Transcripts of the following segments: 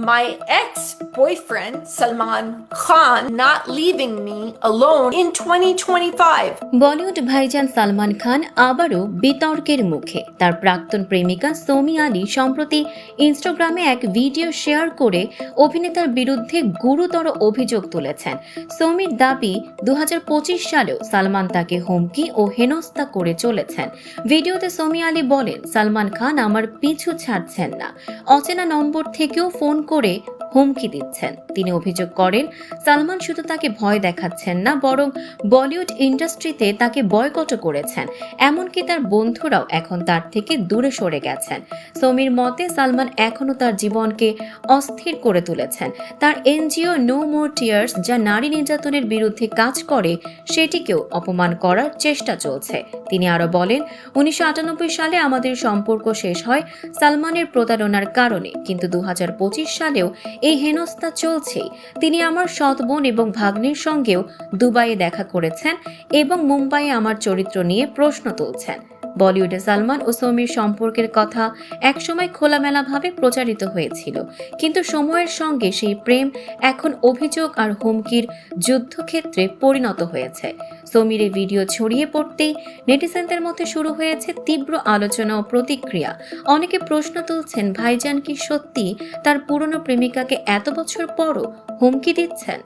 my ex-boyfriend Salman Khan not leaving me alone in 2025. Bollywood ভাইজান সালমান খান আবারও বিতর্কের মুখে। তার প্রাক্তন প্রেমিকা সোমি আলী সম্প্রতি ইনস্টাগ্রামে এক ভিডিও শেয়ার করে অভিনেতার বিরুদ্ধে গুরুতর অভিযোগ তুলেছেন। সোমির দাবি 2025 সালেও সালমান তাকে হুমকি ও হেনস্থা করে চলেছেন। ভিডিওতে সোমি আলী বলেন, সালমান খান আমার পিছু ছাড়ছেন না, অচেনা নম্বর থেকেও ফোন করে হুমকি দিচ্ছেন। তিনি অভিযোগ করেন, সালমান শুধু তাকে ভয় দেখাচ্ছেন না, বরং বলিউড ইন্ডাস্ট্রিতে তাকে বয়কটও করেছেন। এমনকি তার বন্ধুরাও এখন তার থেকে দূরে সরে গেছেন। সোমির মতে সালমান এখনও তার জীবনকে অস্থির করে তুলেছেন। তার এনজিও নো মোর টিয়ার্স, যা নারী নির্যাতনের বিরুদ্ধে কাজ করে, সেটিকেও অপমান করার চেষ্টা চলছে। তিনি আরো বলেন, 1998 সালে আমাদের সম্পর্ক শেষ হয় সালমানের প্রতারণার কারণে, কিন্তু 2025 সালেও এই হেনস্থা চলছেই। তিনি আমার সৎ বোন এবং ভাগ্নের সঙ্গেও দুবাইয়ে দেখা করেছেন এবং মুম্বাইয়ে আমার চরিত্র নিয়ে প্রশ্ন তুলছেন। বলিউডে সালমান ও সোমির সম্পর্কের কথা একসময় খোলামেলাভাবে প্রচারিত হয়েছিল, কিন্তু সময়ের সঙ্গে সেই প্রেম এখন অভিযোগ আর হুমকির যুদ্ধক্ষেত্রে পরিণত হয়েছে। সোমির এই ভিডিও ছড়িয়ে পড়তেই নেটিজেনদের মধ্যে শুরু হয়েছে তীব্র আলোচনা ও প্রতিক্রিয়া। অনেকে প্রশ্ন তুলছেন, ভাইজান কি সত্যি তার পুরনো প্রেমিকাকে এত বছর পরও হুমকি দিচ্ছেন?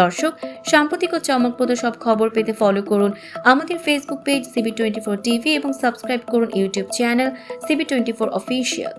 দর্শক, সাম্প্রতিক ও চমকপ্রদ সব খবর পেতে ফলো করুন আমাদের ফেসবুক পেজ CB24 টিভি এবং সাবস্ক্রাইব করুন ইউটিউব চ্যানেল CB24 অফিসিয়াল।